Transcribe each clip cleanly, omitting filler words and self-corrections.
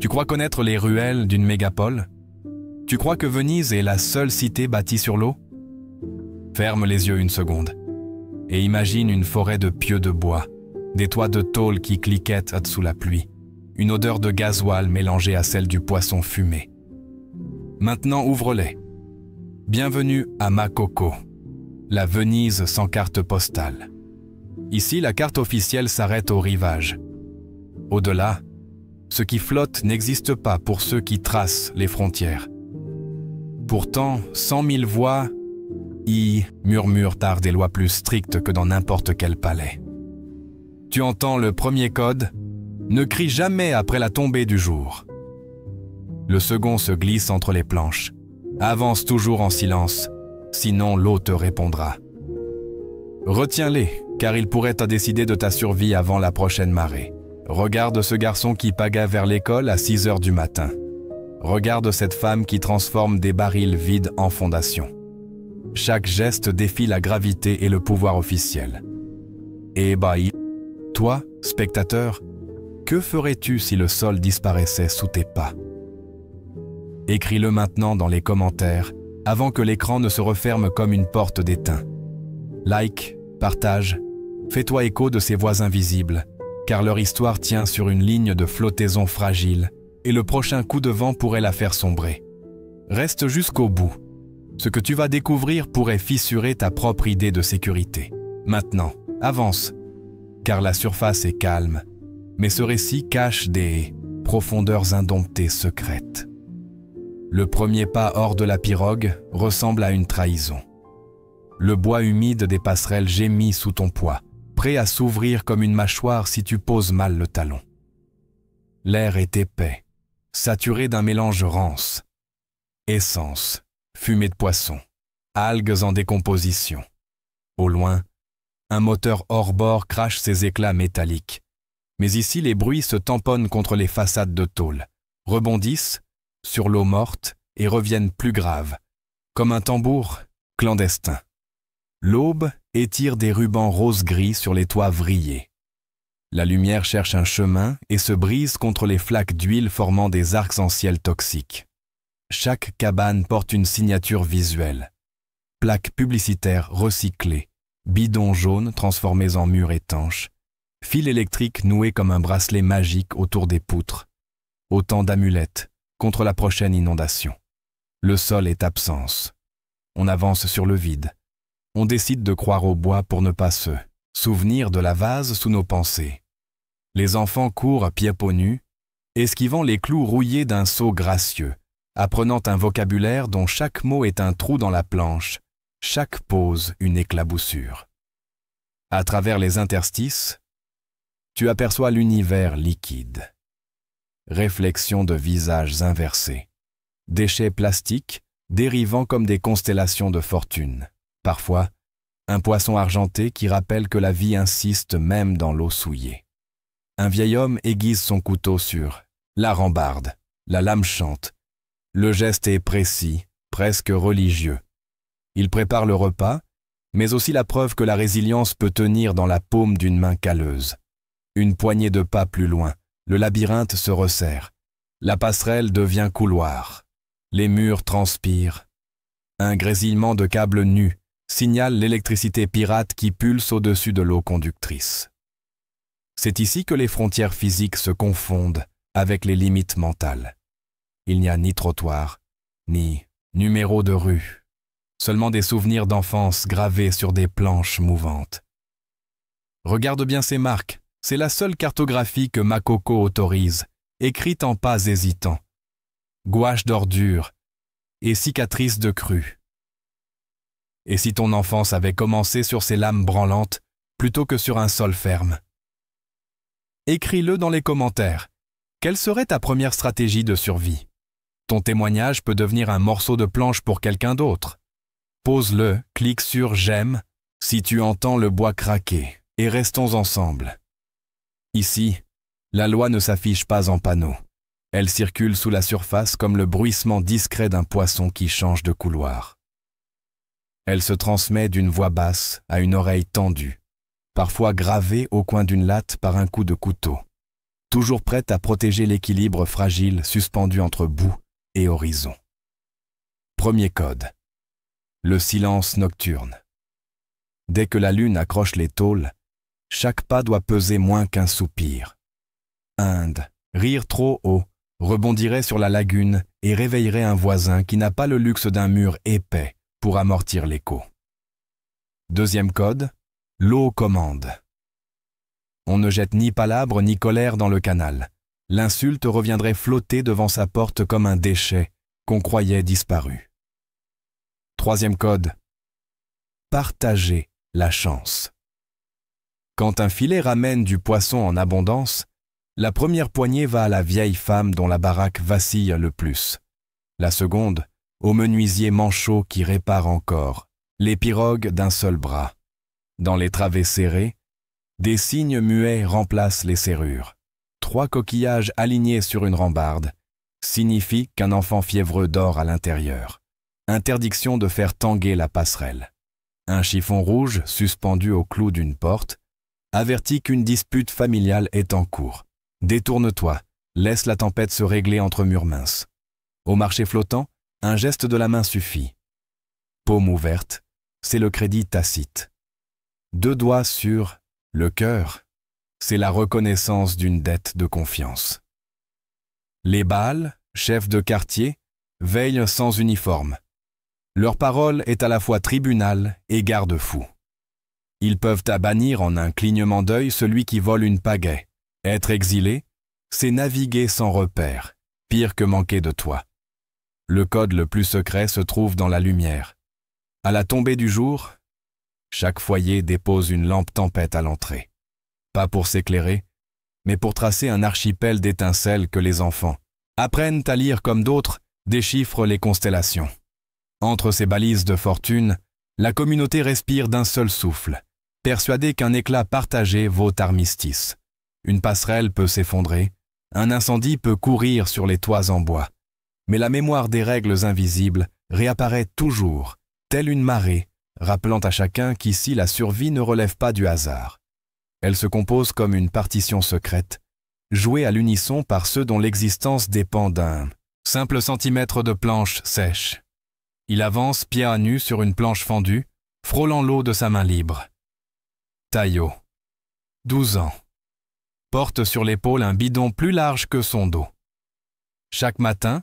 Tu crois connaître les ruelles d'une mégapole? Tu crois que Venise est la seule cité bâtie sur l'eau? Ferme les yeux une seconde et imagine une forêt de pieux de bois, des toits de tôle qui cliquettent sous la pluie, une odeur de gasoil mélangée à celle du poisson fumé. Maintenant ouvre-les. Bienvenue à Makoko, la Venise sans carte postale. Ici, la carte officielle s'arrête au rivage. Au-delà, ce qui flotte n'existe pas pour ceux qui tracent les frontières. Pourtant, 100 000 voix y murmurent tard des lois plus strictes que dans n'importe quel palais. Tu entends le premier code? Ne crie jamais après la tombée du jour. Le second se glisse entre les planches. Avance toujours en silence, sinon l'eau te répondra. Retiens-les, car ils pourraient te décider de ta survie avant la prochaine marée. Regarde ce garçon qui pagaie vers l'école à 6 heures du matin. Regarde cette femme qui transforme des barils vides en fondations. Chaque geste défie la gravité et le pouvoir officiel. Et toi, spectateur, que ferais-tu si le sol disparaissait sous tes pas? Écris-le maintenant dans les commentaires, avant que l'écran ne se referme comme une porte d'étain. Like, partage, fais-toi écho de ces voix invisibles, car leur histoire tient sur une ligne de flottaison fragile, et le prochain coup de vent pourrait la faire sombrer. Reste jusqu'au bout. Ce que tu vas découvrir pourrait fissurer ta propre idée de sécurité. Maintenant, avance, car la surface est calme, mais ce récit cache des profondeurs indomptées secrètes. Le premier pas hors de la pirogue ressemble à une trahison. Le bois humide des passerelles gémit sous ton poids, prêt à s'ouvrir comme une mâchoire si tu poses mal le talon. L'air est épais, saturé d'un mélange rance. Essence, fumée de poisson, algues en décomposition. Au loin, un moteur hors bord crache ses éclats métalliques. Mais ici, les bruits se tamponnent contre les façades de tôle, rebondissent sur l'eau morte et reviennent plus graves, comme un tambour clandestin. L'aube étire des rubans rose-gris sur les toits vrillés. La lumière cherche un chemin et se brise contre les flaques d'huile formant des arcs-en-ciel toxiques. Chaque cabane porte une signature visuelle. Plaques publicitaires recyclées, bidons jaunes transformés en murs étanches, fils électriques noués comme un bracelet magique autour des poutres, autant d'amulettes contre la prochaine inondation. Le sol est absence. On avance sur le vide. On décide de croire au bois pour ne pas se souvenir de la vase sous nos pensées. Les enfants courent pieds-poings nus, esquivant les clous rouillés d'un seau gracieux, apprenant un vocabulaire dont chaque mot est un trou dans la planche, chaque pause une éclaboussure. À travers les interstices, tu aperçois l'univers liquide. Réflexion de visages inversés. Déchets plastiques dérivant comme des constellations de fortune. Parfois, un poisson argenté qui rappelle que la vie insiste même dans l'eau souillée. Un vieil homme aiguise son couteau sur la rambarde. La lame chante. Le geste est précis, presque religieux. Il prépare le repas, mais aussi la preuve que la résilience peut tenir dans la paume d'une main calleuse. Une poignée de pas plus loin, le labyrinthe se resserre. La passerelle devient couloir. Les murs transpirent. Un grésillement de câbles nus signale l'électricité pirate qui pulse au-dessus de l'eau conductrice. C'est ici que les frontières physiques se confondent avec les limites mentales. Il n'y a ni trottoir, ni numéro de rue, seulement des souvenirs d'enfance gravés sur des planches mouvantes. Regarde bien ces marques, c'est la seule cartographie que Makoko autorise, écrite en pas hésitants. Gouache d'ordures et cicatrices de crue. Et si ton enfance avait commencé sur ces lames branlantes plutôt que sur un sol ferme? Écris-le dans les commentaires. Quelle serait ta première stratégie de survie? Ton témoignage peut devenir un morceau de planche pour quelqu'un d'autre. Pose-le, clique sur « J'aime » si tu entends le bois craquer, et restons ensemble. Ici, la loi ne s'affiche pas en panneau. Elle circule sous la surface comme le bruissement discret d'un poisson qui change de couloir. Elle se transmet d'une voix basse à une oreille tendue, parfois gravée au coin d'une latte par un coup de couteau. toujours prête à protéger l'équilibre fragile suspendu entre boue et horizon. Premier code. Le silence nocturne. Dès que la lune accroche les tôles, chaque pas doit peser moins qu'un soupir. Inde, rire trop haut, rebondirait sur la lagune et réveillerait un voisin qui n'a pas le luxe d'un mur épais pour amortir l'écho. Deuxième code, l'eau commande. On ne jette ni palabre ni colère dans le canal. L'insulte reviendrait flotter devant sa porte comme un déchet qu'on croyait disparu. Troisième code, partager la chance. Quand un filet ramène du poisson en abondance, la première poignée va à la vieille femme dont la baraque vacille le plus. La seconde, au menuisier manchot qui répare encore, les pirogues d'un seul bras. Dans les travées serrées, des cygnes muets remplacent les serrures. 3 coquillages alignés sur une rambarde signifient qu'un enfant fiévreux dort à l'intérieur. Interdiction de faire tanguer la passerelle. Un chiffon rouge suspendu au clou d'une porte avertit qu'une dispute familiale est en cours. Détourne-toi, laisse la tempête se régler entre murs minces. Au marché flottant, un geste de la main suffit. Paume ouverte, c'est le crédit tacite. 2 doigts sur le cœur, c'est la reconnaissance d'une dette de confiance. Les Baals, chefs de quartier, veillent sans uniforme. Leur parole est à la fois tribunal et garde-fou. Ils peuvent bannir en un clignement d'œil celui qui vole une pagaie. Être exilé, c'est naviguer sans repère, pire que manquer de toit. Le code le plus secret se trouve dans la lumière. À la tombée du jour, chaque foyer dépose une lampe tempête à l'entrée. Pas pour s'éclairer, mais pour tracer un archipel d'étincelles que les enfants apprennent à lire comme d'autres déchiffrent les constellations. Entre ces balises de fortune, la communauté respire d'un seul souffle, persuadée qu'un éclat partagé vaut armistice. Une passerelle peut s'effondrer, un incendie peut courir sur les toits en bois, mais la mémoire des règles invisibles réapparaît toujours, telle une marée, rappelant à chacun qu'ici la survie ne relève pas du hasard. Elle se compose comme une partition secrète, jouée à l'unisson par ceux dont l'existence dépend d'un simple centimètre de planche sèche. Il avance pieds à nu sur une planche fendue, frôlant l'eau de sa main libre. Tayo, 12 ans, porte sur l'épaule un bidon plus large que son dos. Chaque matin,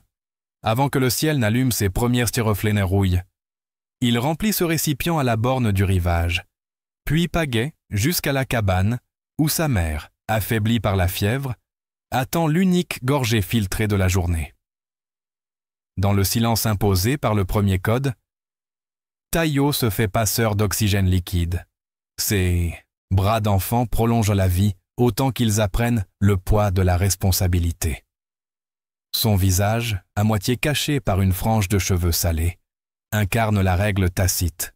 avant que le ciel n'allume ses premières styroflènes rouilles, il remplit ce récipient à la borne du rivage, puis pagaie jusqu'à la cabane où sa mère, affaiblie par la fièvre, attend l'unique gorgée filtrée de la journée. Dans le silence imposé par le premier code, Tayo se fait passeur d'oxygène liquide. Ses bras d'enfant prolongent la vie autant qu'ils apprennent le poids de la responsabilité. Son visage, à moitié caché par une frange de cheveux salés, incarne la règle tacite.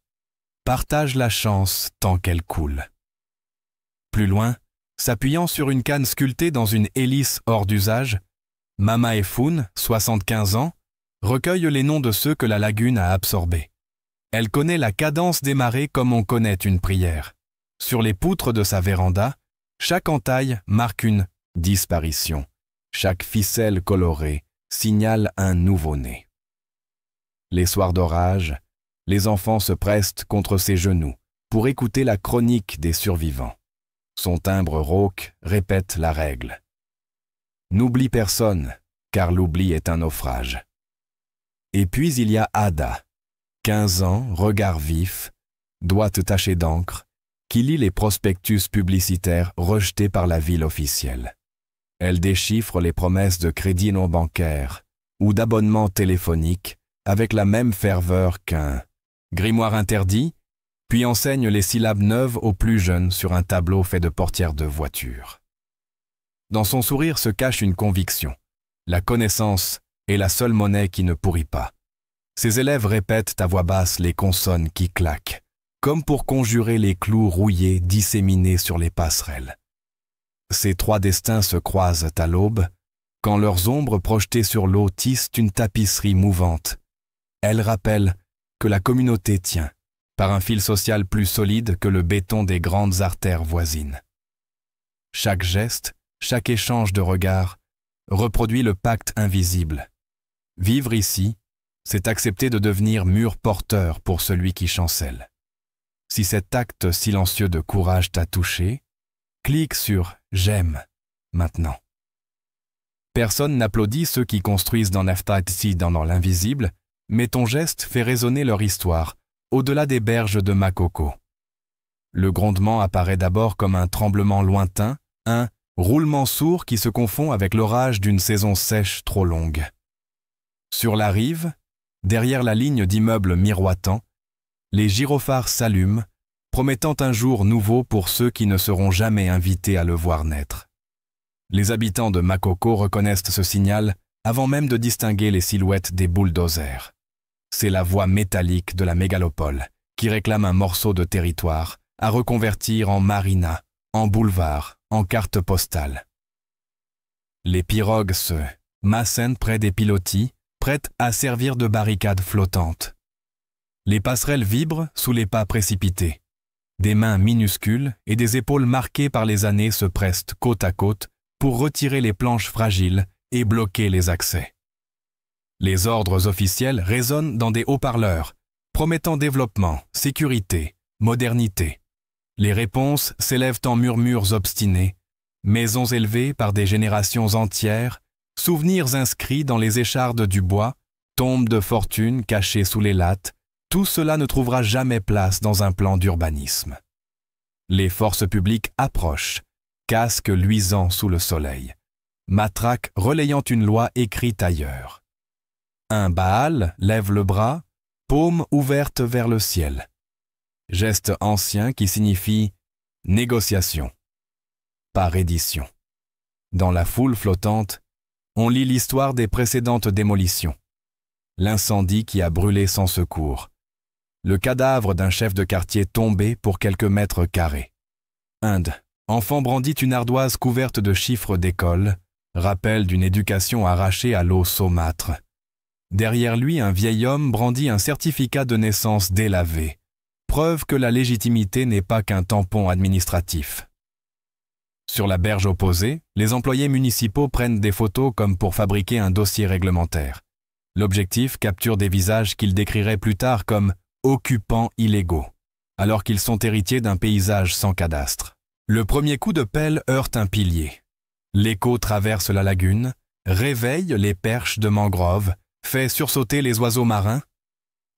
Partage la chance tant qu'elle coule. Plus loin, s'appuyant sur une canne sculptée dans une hélice hors d'usage, Mama Efun, 75 ans, recueille les noms de ceux que la lagune a absorbés. Elle connaît la cadence des marées comme on connaît une prière. Sur les poutres de sa véranda, chaque entaille marque une disparition. Chaque ficelle colorée signale un nouveau-né. Les soirs d'orage, les enfants se pressent contre ses genoux pour écouter la chronique des survivants. Son timbre rauque répète la règle. N'oublie personne, car l'oubli est un naufrage. Et puis il y a Ada, 15 ans, regard vif, doigts tachés d'encre, qui lit les prospectus publicitaires rejetés par la ville officielle. Elle déchiffre les promesses de crédit non bancaire ou d'abonnement téléphonique avec la même ferveur qu'un grimoire interdit, puis enseigne les syllabes neuves aux plus jeunes sur un tableau fait de portières de voiture. Dans son sourire se cache une conviction. La connaissance est la seule monnaie qui ne pourrit pas. Ses élèves répètent à voix basse les consonnes qui claquent, comme pour conjurer les clous rouillés disséminés sur les passerelles. Ces 3 destins se croisent à l'aube, quand leurs ombres projetées sur l'eau tissent une tapisserie mouvante. Elles rappellent que la communauté tient, par un fil social plus solide que le béton des grandes artères voisines. Chaque geste, chaque échange de regards, reproduit le pacte invisible. Vivre ici, c'est accepter de devenir mur porteur pour celui qui chancelle. Si cet acte silencieux de courage t'a touché, clique sur « J'aime » maintenant. Personne n'applaudit ceux qui construisent dans Nefertiti dans l'invisible, mais ton geste fait résonner leur histoire, au-delà des berges de Makoko. Le grondement apparaît d'abord comme un tremblement lointain, un roulement sourd qui se confond avec l'orage d'une saison sèche trop longue. Sur la rive, derrière la ligne d'immeubles miroitants, les gyrophares s'allument, promettant un jour nouveau pour ceux qui ne seront jamais invités à le voir naître. Les habitants de Makoko reconnaissent ce signal avant même de distinguer les silhouettes des bulldozers. C'est la voix métallique de la mégalopole qui réclame un morceau de territoire à reconvertir en marina, en boulevard, en carte postale. Les pirogues se massènent près des pilotis, prêtes à servir de barricades flottantes. Les passerelles vibrent sous les pas précipités. Des mains minuscules et des épaules marquées par les années se pressent côte à côte pour retirer les planches fragiles et bloquer les accès. Les ordres officiels résonnent dans des haut-parleurs, promettant développement, sécurité, modernité. Les réponses s'élèvent en murmures obstinés, maisons élevées par des générations entières, souvenirs inscrits dans les échardes du bois, tombes de fortune cachées sous les lattes, tout cela ne trouvera jamais place dans un plan d'urbanisme. Les forces publiques approchent, casques luisants sous le soleil, matraques relayant une loi écrite ailleurs. Un Baal lève le bras, paume ouverte vers le ciel. Geste ancien qui signifie négociation, pas reddition. Dans la foule flottante, on lit l'histoire des précédentes démolitions. L'incendie qui a brûlé sans secours. Le cadavre d'un chef de quartier tombé pour quelques mètres carrés. Inde, enfant brandit une ardoise couverte de chiffres d'école, rappel d'une éducation arrachée à l'eau saumâtre. Derrière lui, un vieil homme brandit un certificat de naissance délavé, preuve que la légitimité n'est pas qu'un tampon administratif. Sur la berge opposée, les employés municipaux prennent des photos comme pour fabriquer un dossier réglementaire. L'objectif capture des visages qu'ils décriraient plus tard comme occupants illégaux, alors qu'ils sont héritiers d'un paysage sans cadastre. Le premier coup de pelle heurte un pilier. L'écho traverse la lagune, réveille les perches de mangroves, fait sursauter les oiseaux marins.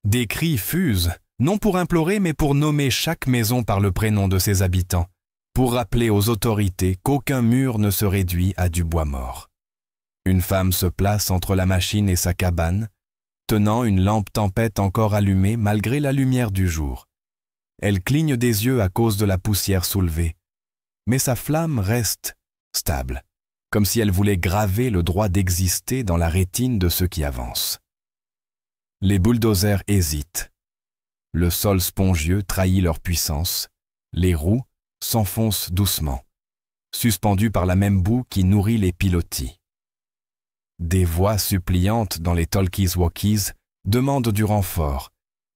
Des cris fusent, non pour implorer mais pour nommer chaque maison par le prénom de ses habitants, pour rappeler aux autorités qu'aucun mur ne se réduit à du bois mort. Une femme se place entre la machine et sa cabane, tenant une lampe tempête encore allumée malgré la lumière du jour. Elle cligne des yeux à cause de la poussière soulevée, mais sa flamme reste stable, comme si elle voulait graver le droit d'exister dans la rétine de ceux qui avancent. Les bulldozers hésitent. Le sol spongieux trahit leur puissance. Les roues s'enfoncent doucement, suspendues par la même boue qui nourrit les pilotis. Des voix suppliantes dans les talkies-walkies demandent du renfort.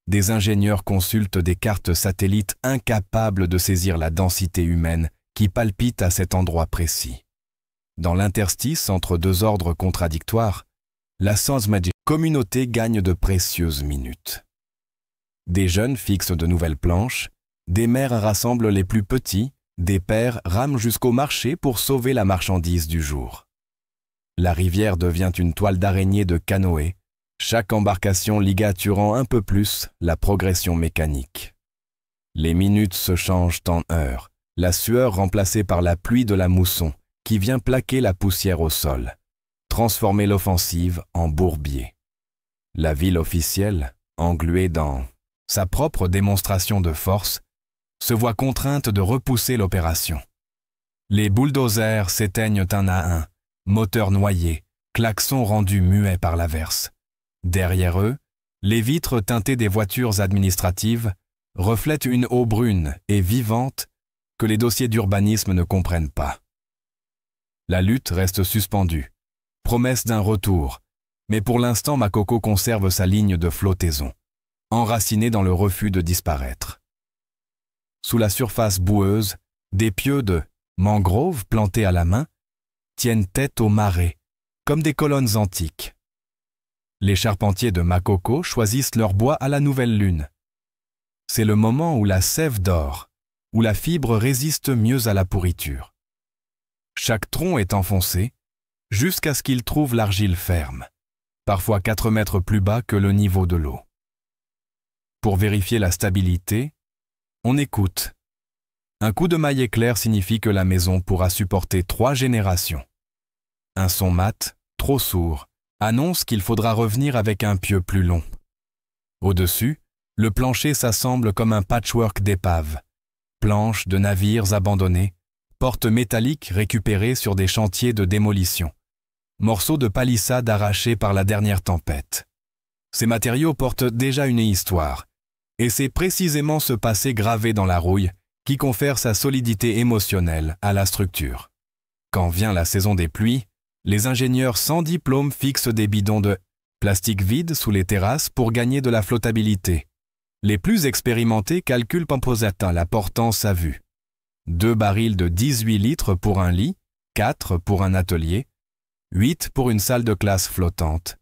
Des ingénieurs consultent des cartes satellites incapables de saisir la densité humaine qui palpite à cet endroit précis. Dans l'interstice entre deux ordres contradictoires, la Sans Magic communauté gagne de précieuses minutes. Des jeunes fixent de nouvelles planches, des mères rassemblent les plus petits, des pères rament jusqu'au marché pour sauver la marchandise du jour. La rivière devient une toile d'araignée de canoë, chaque embarcation ligaturant un peu plus la progression mécanique. Les minutes se changent en heures, la sueur remplacée par la pluie de la mousson qui vient plaquer la poussière au sol, transformer l'offensive en bourbier. La ville officielle, engluée dans sa propre démonstration de force, se voit contrainte de repousser l'opération. Les bulldozers s'éteignent un à un, moteurs noyés, klaxons rendus muets par l'averse. Derrière eux, les vitres teintées des voitures administratives reflètent une eau brune et vivante que les dossiers d'urbanisme ne comprennent pas. La lutte reste suspendue, promesse d'un retour, mais pour l'instant Makoko conserve sa ligne de flottaison, enracinée dans le refus de disparaître. Sous la surface boueuse, des pieux de mangroves plantés à la main tiennent tête aux marées, comme des colonnes antiques. Les charpentiers de Makoko choisissent leur bois à la nouvelle lune. C'est le moment où la sève dort, où la fibre résiste mieux à la pourriture. Chaque tronc est enfoncé, jusqu'à ce qu'il trouve l'argile ferme, parfois 4 mètres plus bas que le niveau de l'eau. Pour vérifier la stabilité, on écoute. Un coup de maille éclair signifie que la maison pourra supporter 3 générations. Un son mat, trop sourd, annonce qu'il faudra revenir avec un pieu plus long. Au-dessus, le plancher s'assemble comme un patchwork d'épaves, planches de navires abandonnés, portes métalliques récupérées sur des chantiers de démolition, morceaux de palissade arrachés par la dernière tempête. Ces matériaux portent déjà une histoire, et c'est précisément ce passé gravé dans la rouille qui confère sa solidité émotionnelle à la structure. Quand vient la saison des pluies, les ingénieurs sans diplôme fixent des bidons de plastique vide sous les terrasses pour gagner de la flottabilité. Les plus expérimentés calculent en posant la portance à vue. 2 barils de 18 litres pour un lit, 4 pour un atelier, 8 pour une salle de classe flottante.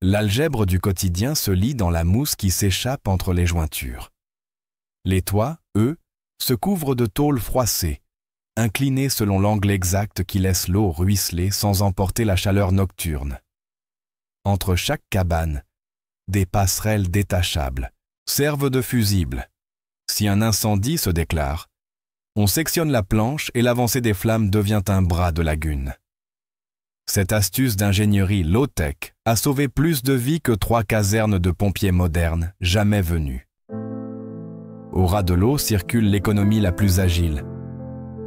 L'algèbre du quotidien se lit dans la mousse qui s'échappe entre les jointures. Les toits, eux, se couvrent de tôles froissées, inclinés selon l'angle exact qui laisse l'eau ruisseler sans emporter la chaleur nocturne. Entre chaque cabane, des passerelles détachables servent de fusibles. Si un incendie se déclare, on sectionne la planche et l'avancée des flammes devient un bras de lagune. Cette astuce d'ingénierie low-tech a sauvé plus de vies que 3 casernes de pompiers modernes jamais venues. Au ras de l'eau circule l'économie la plus agile.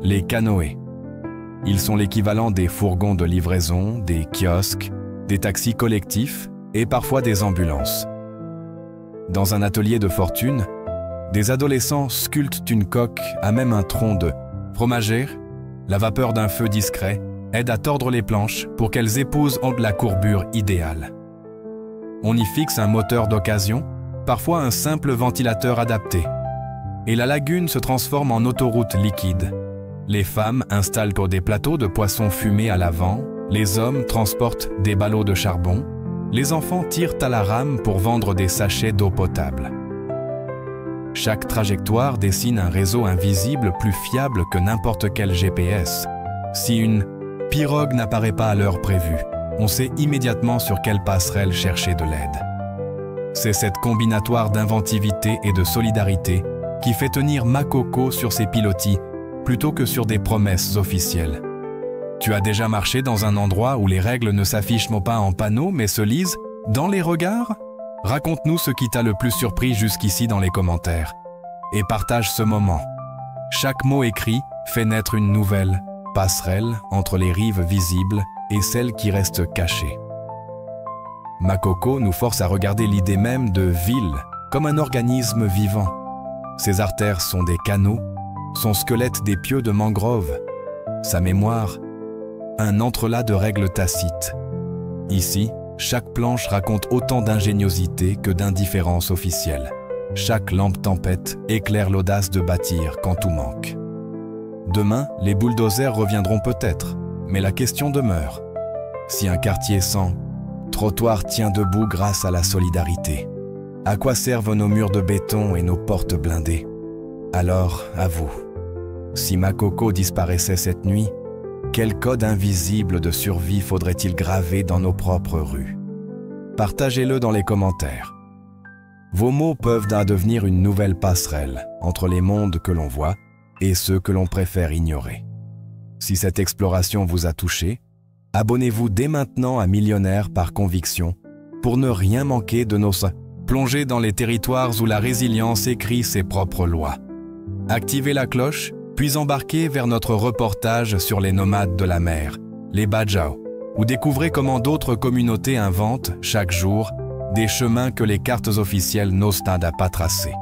Les canoës. Ils sont l'équivalent des fourgons de livraison, des kiosques, des taxis collectifs et parfois des ambulances. Dans un atelier de fortune, des adolescents sculptent une coque à même un tronc de fromagère. La vapeur d'un feu discret aide à tordre les planches pour qu'elles épousent la courbure idéale. On y fixe un moteur d'occasion, parfois un simple ventilateur adapté. Et la lagune se transforme en autoroute liquide. Les femmes installent des plateaux de poissons fumés à l'avant, les hommes transportent des ballots de charbon, les enfants tirent à la rame pour vendre des sachets d'eau potable. Chaque trajectoire dessine un réseau invisible plus fiable que n'importe quel GPS. Si une pirogue n'apparaît pas à l'heure prévue, on sait immédiatement sur quelle passerelle chercher de l'aide. C'est cette combinatoire d'inventivité et de solidarité qui fait tenir Makoko sur ses pilotis plutôt que sur des promesses officielles. Tu as déjà marché dans un endroit où les règles ne s'affichent pas en panneau mais se lisent dans les regards? Raconte-nous ce qui t'a le plus surpris jusqu'ici dans les commentaires et partage ce moment. Chaque mot écrit fait naître une nouvelle passerelle entre les rives visibles et celles qui restent cachées. Makoko nous force à regarder l'idée même de ville comme un organisme vivant. Ses artères sont des canaux, son squelette des pieux de mangrove, sa mémoire, un entrelac de règles tacites. Ici, chaque planche raconte autant d'ingéniosité que d'indifférence officielle. Chaque lampe tempête éclaire l'audace de bâtir quand tout manque. Demain, les bulldozers reviendront peut-être, mais la question demeure. Si un quartier sans trottoir tient debout grâce à la solidarité, à quoi servent nos murs de béton et nos portes blindées? Alors, à vous. Si Makoko disparaissait cette nuit, quel code invisible de survie faudrait-il graver dans nos propres rues? Partagez-le dans les commentaires. Vos mots peuvent devenir une nouvelle passerelle entre les mondes que l'on voit et ceux que l'on préfère ignorer. Si cette exploration vous a touché, abonnez-vous dès maintenant à Millionnaire par conviction pour ne rien manquer de nos plongées dans les territoires où la résilience écrit ses propres lois. Activez la cloche, puis embarquez vers notre reportage sur les nomades de la mer, les Bajau, où découvrez comment d'autres communautés inventent, chaque jour, des chemins que les cartes officielles n'osent pas tracer.